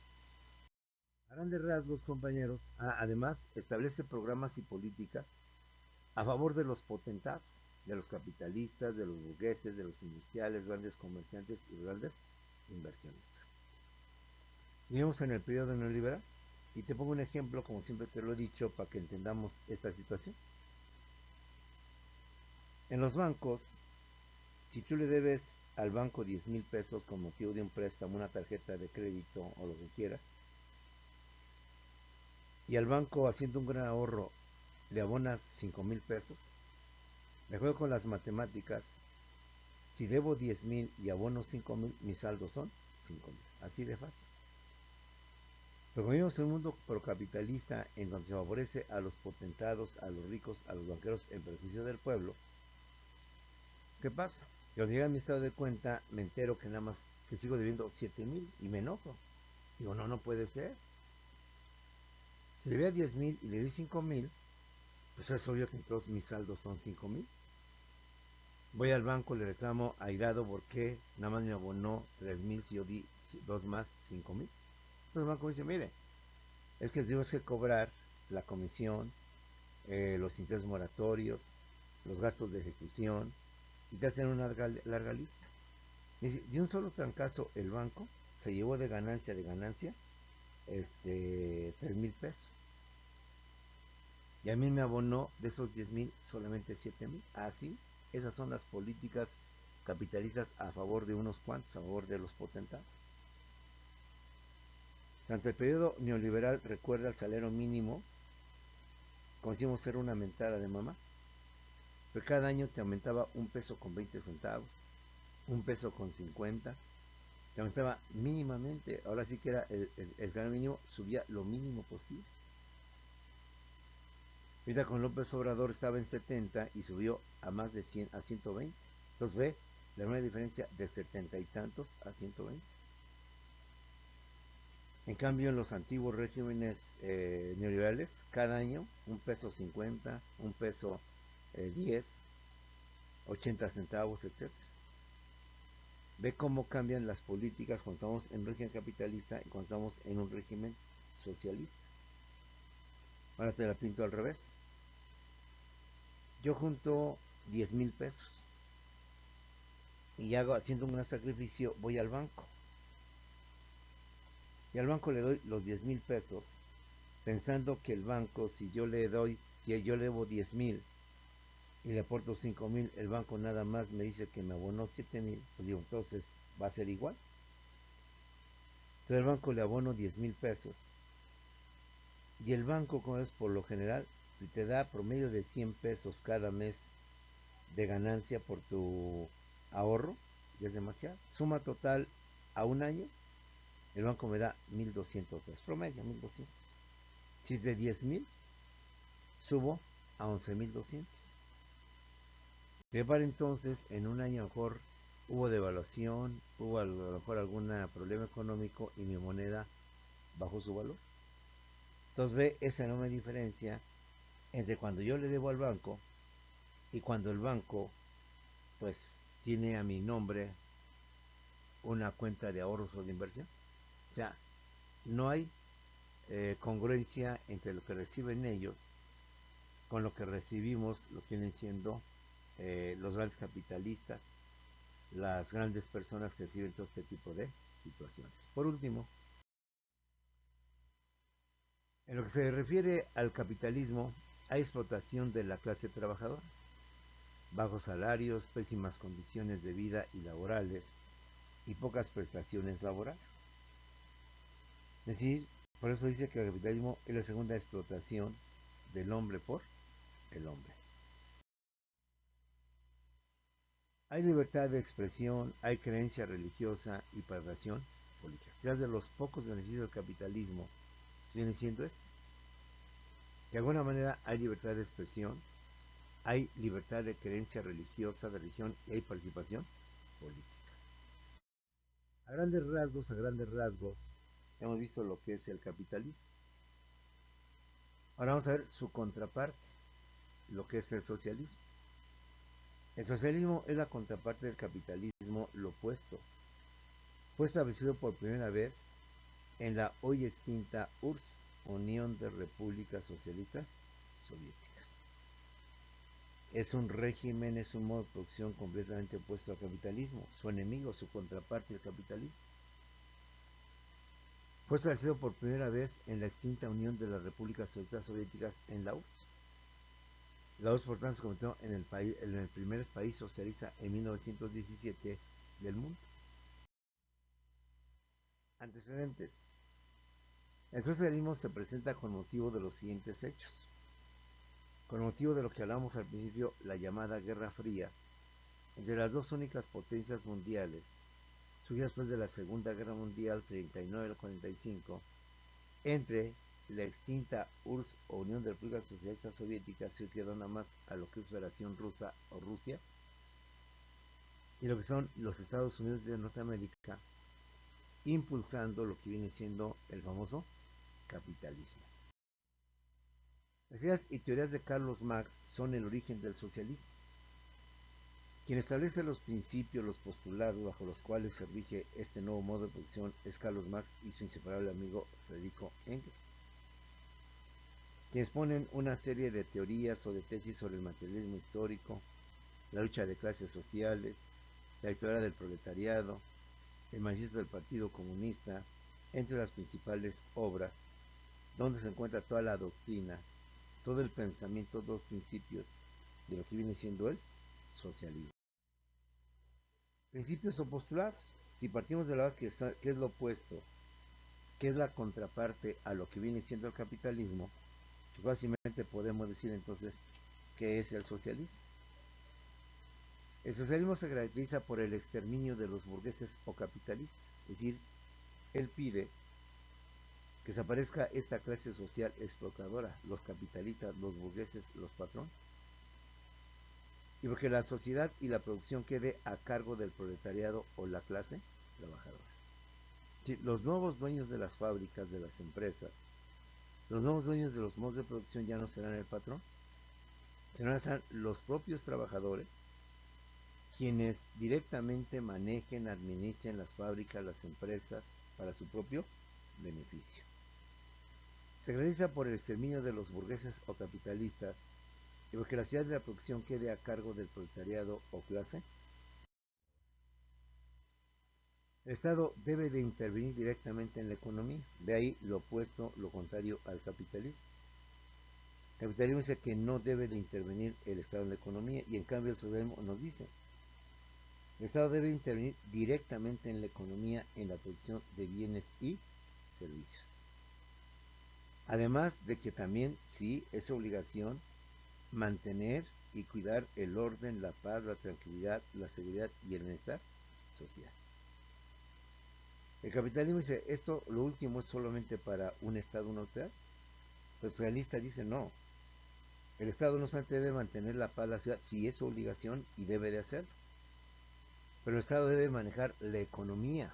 Speaker 1: A grandes rasgos, compañeros, además establece programas y políticas a favor de los potentados, de los capitalistas, de los burgueses, de los industriales, grandes comerciantes y grandes inversionistas. Vivimos en el periodo neoliberal y te pongo un ejemplo, como siempre te lo he dicho, para que entendamos esta situación. En los bancos, si tú le debes al banco 10,000 pesos con motivo de un préstamo, una tarjeta de crédito o lo que quieras, y al banco haciendo un gran ahorro le abonas 5,000 pesos, de acuerdo con las matemáticas, si debo 10,000 y abono 5,000, mis saldos son 5,000. Así de fácil. Pero vivimos en un mundo procapitalista en donde se favorece a los potentados, a los ricos, a los banqueros en perjuicio del pueblo. ¿Qué pasa? Que cuando llega a mi estado de cuenta, me entero que nada más que sigo debiendo 7,000 y me enojo. Digo, no, no puede ser. Si debía 10,000 y le di 5,000, pues es obvio que entonces mis saldos son 5,000. Voy al banco, le reclamo airado porque nada más me abonó 3,000 si yo di dos más 5,000. Entonces el banco dice, mire, es que tenemos que cobrar la comisión, los intereses moratorios, los gastos de ejecución, y te hacen una larga lista. Dice, de un solo trancazo el banco se llevó de ganancia, 3,000 pesos. Y a mí me abonó de esos 10,000 solamente 7,000. Así, esas son las políticas capitalistas a favor de unos cuantos, a favor de los potentados. Durante el periodo neoliberal recuerda el salario mínimo, como decimos, ser una mentada de mamá, pero cada año te aumentaba 1 peso con 20 centavos, 1 peso con 50, te aumentaba mínimamente. Ahora sí que era el salario mínimo, subía lo mínimo posible. Ahorita con López Obrador estaba en 70 y subió a más de 100, a 120. Entonces ve la nueva diferencia de 70 y tantos a 120. En cambio, en los antiguos regímenes neoliberales, cada año 1 peso 50, 1 peso 10, 80 centavos, etc. Ve cómo cambian las políticas cuando estamos en un régimen capitalista y cuando estamos en un régimen socialista. Ahora te la pinto al revés. Yo junto 10,000 pesos y haciendo un gran sacrificio, voy al banco. Y al banco le doy los 10,000 pesos, pensando que el banco, si yo le debo 10,000 y le aporto 5,000, el banco nada más me dice que me abonó 7,000, pues digo, entonces va a ser igual. Entonces el banco le abono 10,000 pesos. Y el banco, como es por lo general, si te da promedio de 100 pesos cada mes de ganancia por tu ahorro, ya es demasiado. Suma total a un año, el banco me da 1,200 pesos, promedio 1,200. Si es de 10,000, subo a 11,200. Que para entonces, en un año mejor, hubo devaluación, hubo a lo mejor algún problema económico y mi moneda bajó su valor. Entonces ve esa enorme diferencia entre cuando yo le debo al banco y cuando el banco pues tiene a mi nombre una cuenta de ahorros o de inversión. O sea, no hay congruencia entre lo que reciben ellos con lo que recibimos, lo que vienen siendo los grandes capitalistas, las grandes personas que reciben todo este tipo de situaciones. Por último, en lo que se refiere al capitalismo, hay explotación de la clase trabajadora, bajos salarios, pésimas condiciones de vida y laborales y pocas prestaciones laborales. Es decir, por eso dice que el capitalismo es la segunda explotación del hombre por el hombre. Hay libertad de expresión, hay creencia religiosa y preparación política. Quizás de los pocos beneficios del capitalismo viene siendo esto. De alguna manera hay libertad de expresión, hay libertad de creencia religiosa, de religión y hay participación política. A grandes rasgos, hemos visto lo que es el capitalismo. Ahora vamos a ver su contraparte, lo que es el socialismo. El socialismo es la contraparte del capitalismo, lo opuesto. Fue establecido por primera vez en la hoy extinta URSS, Unión de Repúblicas Socialistas Soviéticas. Es un régimen, es un modo de producción completamente opuesto al capitalismo. Su enemigo, su contraparte, el capitalismo. Fue establecido por primera vez en la extinta Unión de las Repúblicas Socialistas Soviéticas, en la URSS. La URSS, por tanto, se convirtió en el primer país socialista en 1917 del mundo. Antecedentes. El socialismo se presenta con motivo de los siguientes hechos. Con motivo de lo que hablamos al principio, la llamada Guerra Fría, entre las dos únicas potencias mundiales, surgió después de la Segunda Guerra Mundial 39 al 45, entre la extinta URSS o Unión de Repúblicas Socialistas Soviéticas, si quedó nada más a lo que es Federación Rusa o Rusia, y lo que son los Estados Unidos de Norteamérica, impulsando lo que viene siendo el famoso capitalismo. Las ideas y teorías de Carlos Marx son el origen del socialismo. Quien establece los principios, los postulados bajo los cuales se rige este nuevo modo de producción es Carlos Marx y su inseparable amigo Federico Engels, quienes ponen una serie de teorías o de tesis sobre el materialismo histórico, la lucha de clases sociales, la historia del proletariado, el manifiesto del Partido Comunista, entre las principales obras, donde se encuentra toda la doctrina, todo el pensamiento, todos los principios de lo que viene siendo el socialismo. Principios o postulados. Si partimos de la base que es lo opuesto, que es la contraparte a lo que viene siendo el capitalismo, pues fácilmente podemos decir entonces que es el socialismo. El socialismo se caracteriza por el exterminio de los burgueses o capitalistas, es decir, él pide que desaparezca esta clase social explotadora, los capitalistas, los burgueses, los patrones, y porque la sociedad y la producción quede a cargo del proletariado o la clase trabajadora. Sí, los nuevos dueños de las fábricas, de las empresas, los nuevos dueños de los modos de producción ya no serán el patrón, sino serán los propios trabajadores quienes directamente manejen, administren las fábricas, las empresas para su propio beneficio. Se caracteriza por el exterminio de los burgueses o capitalistas y porque la ciudad de la producción quede a cargo del proletariado o clase. El Estado debe de intervenir directamente en la economía, de ahí lo opuesto, lo contrario al capitalismo. El capitalismo dice que no debe de intervenir el Estado en la economía y en cambio el socialismo nos dice el Estado debe intervenir directamente en la economía, en la producción de bienes y servicios. Además de que también sí es obligación mantener y cuidar el orden, la paz, la tranquilidad, la seguridad y el bienestar social. El capitalismo dice, esto lo último es solamente para un Estado neutral. El socialista dice, no, el Estado no solamente debe mantener la paz, la ciudad, sí es su obligación y debe de hacerlo. Pero el Estado debe manejar la economía,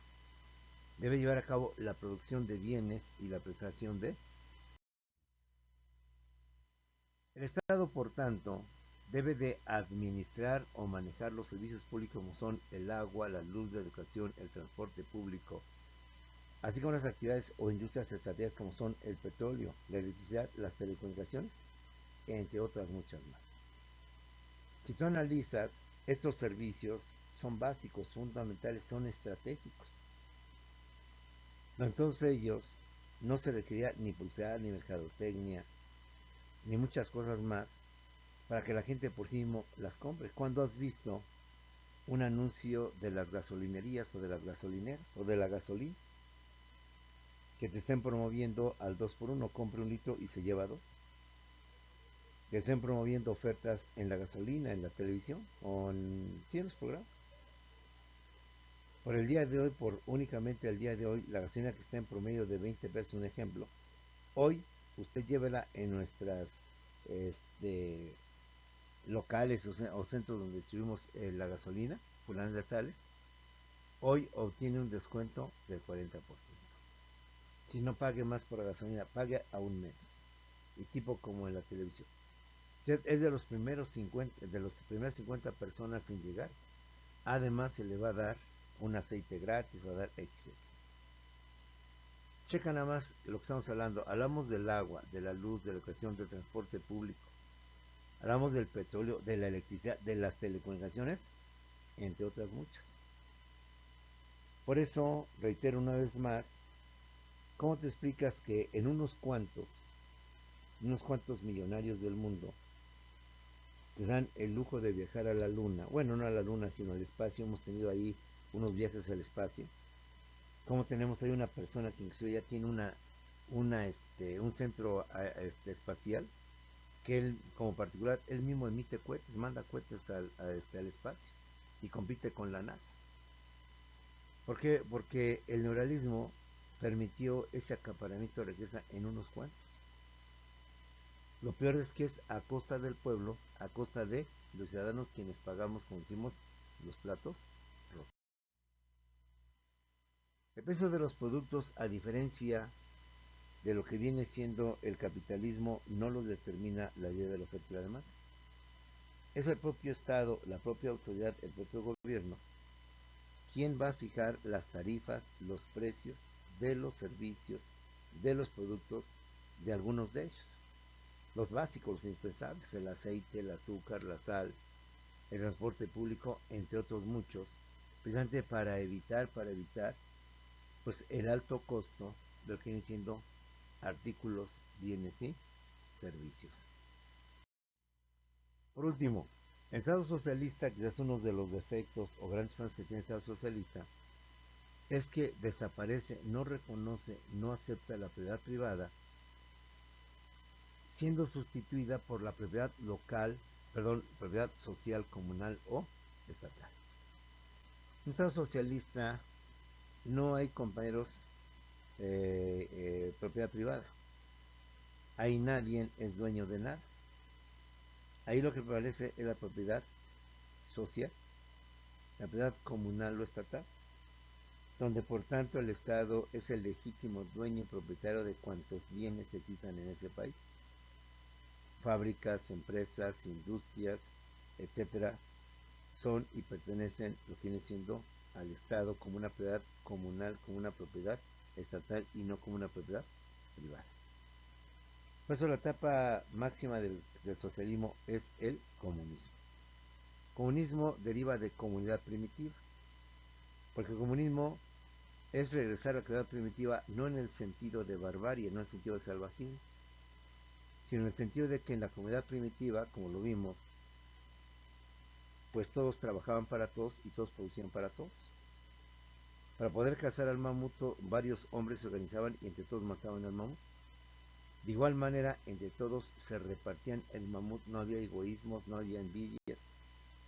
Speaker 1: debe llevar a cabo la producción de bienes y la prestación de. El Estado, por tanto, debe de administrar o manejar los servicios públicos como son el agua, la luz, la educación, el transporte público, así como las actividades o industrias estratégicas como son el petróleo, la electricidad, las telecomunicaciones, entre otras muchas más. Si tú analizas, estos servicios son básicos, fundamentales, son estratégicos. Entonces ellos no se requería ni publicidad, ni mercadotecnia, ni muchas cosas más para que la gente por sí mismo las compre. ¿Cuándo has visto un anuncio de las gasolinerías o de las gasolineras o de la gasolina que te estén promoviendo al 2x1, compre un litro y se lleva dos? Que estén promoviendo ofertas en la gasolina, en la televisión o en los programas. Por el día de hoy, por únicamente el día de hoy, la gasolina que está en promedio de 20 pesos, un ejemplo, hoy usted llévela en nuestras locales o centros donde distribuimos la gasolina, fulanas de tales, hoy obtiene un descuento del 40%. Si no pague más por la gasolina, pague aún menos. Y tipo como en la televisión. Es de los primeros 50, de las primeras 50 personas en llegar. Además se le va a dar un aceite gratis, va a dar XX. Checa nada más lo que estamos hablando. Hablamos del agua, de la luz, de la educación, del transporte público. Hablamos del petróleo, de la electricidad, de las telecomunicaciones, entre otras muchas. Por eso, reitero una vez más, ¿cómo te explicas que en unos cuantos millonarios del mundo que dan el lujo de viajar a la luna, bueno, no a la luna, sino al espacio, hemos tenido ahí unos viajes al espacio, como tenemos ahí una persona que incluso ya tiene un centro espacial, que él, como particular, él mismo emite cohetes, manda cohetes al espacio y compite con la NASA. ¿Por qué? Porque el neoliberalismo permitió ese acaparamiento de riqueza en unos cuantos. Lo peor es que es a costa del pueblo, a costa de los ciudadanos quienes pagamos, como decimos, los platos rotos. El precio de los productos, a diferencia de lo que viene siendo el capitalismo, no los determina la ley de la oferta y la demanda. Es el propio Estado, la propia autoridad, el propio gobierno, quien va a fijar las tarifas, los precios de los servicios, de los productos, de algunos de ellos. Los básicos, los indispensables, el aceite, el azúcar, la sal, el transporte público, entre otros muchos, precisamente para evitar pues el alto costo de lo que vienen siendo artículos, bienes y servicios. Por último, el Estado socialista, quizás uno de los defectos o grandes problemas que tiene el Estado socialista, es que desaparece, no reconoce, no acepta la propiedad privada, siendo sustituida por la propiedad local, perdón, propiedad social, comunal o estatal. En un Estado socialista no hay, compañeros, propiedad privada. Ahí nadie es dueño de nada. Ahí lo que prevalece es la propiedad social, la propiedad comunal o estatal, donde por tanto el Estado es el legítimo dueño y propietario de cuantos bienes existan en ese país. Fábricas, empresas, industrias, etcétera, son y pertenecen, lo que viene siendo, al Estado como una propiedad comunal, como una propiedad estatal y no como una propiedad privada. Por eso la etapa máxima del socialismo es el comunismo. Comunismo deriva de comunidad primitiva, porque el comunismo es regresar a la comunidad primitiva no en el sentido de barbarie, no en el sentido de salvajismo, sino en el sentido de que en la comunidad primitiva, como lo vimos, pues todos trabajaban para todos y todos producían para todos. Para poder cazar al mamut, varios hombres se organizaban y entre todos mataban al mamut. De igual manera, entre todos se repartían el mamut, no había egoísmos, no había envidias,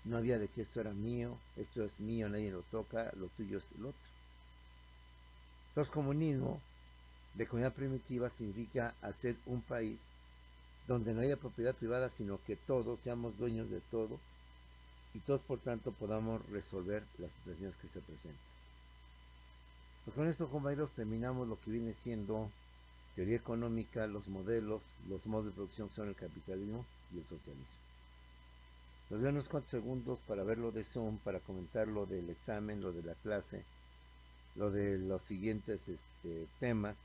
Speaker 1: no había de que esto era mío, esto es mío, nadie lo toca, lo tuyo es el otro. Entonces, comunismo de comunidad primitiva significa hacer un país donde no haya propiedad privada, sino que todos seamos dueños de todo y todos por tanto podamos resolver las situaciones que se presentan. Pues con esto, compañeros, terminamos lo que viene siendo teoría económica, los modos de producción son el capitalismo y el socialismo. Nos doy unos cuantos segundos para ver lo de Zoom, para comentar lo del examen, lo de la clase, lo de los siguientes temas,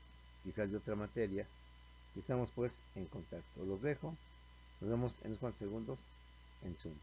Speaker 1: quizás de otra materia, y estamos pues en contacto. Los dejo, nos vemos en unos cuantos segundos en Zoom.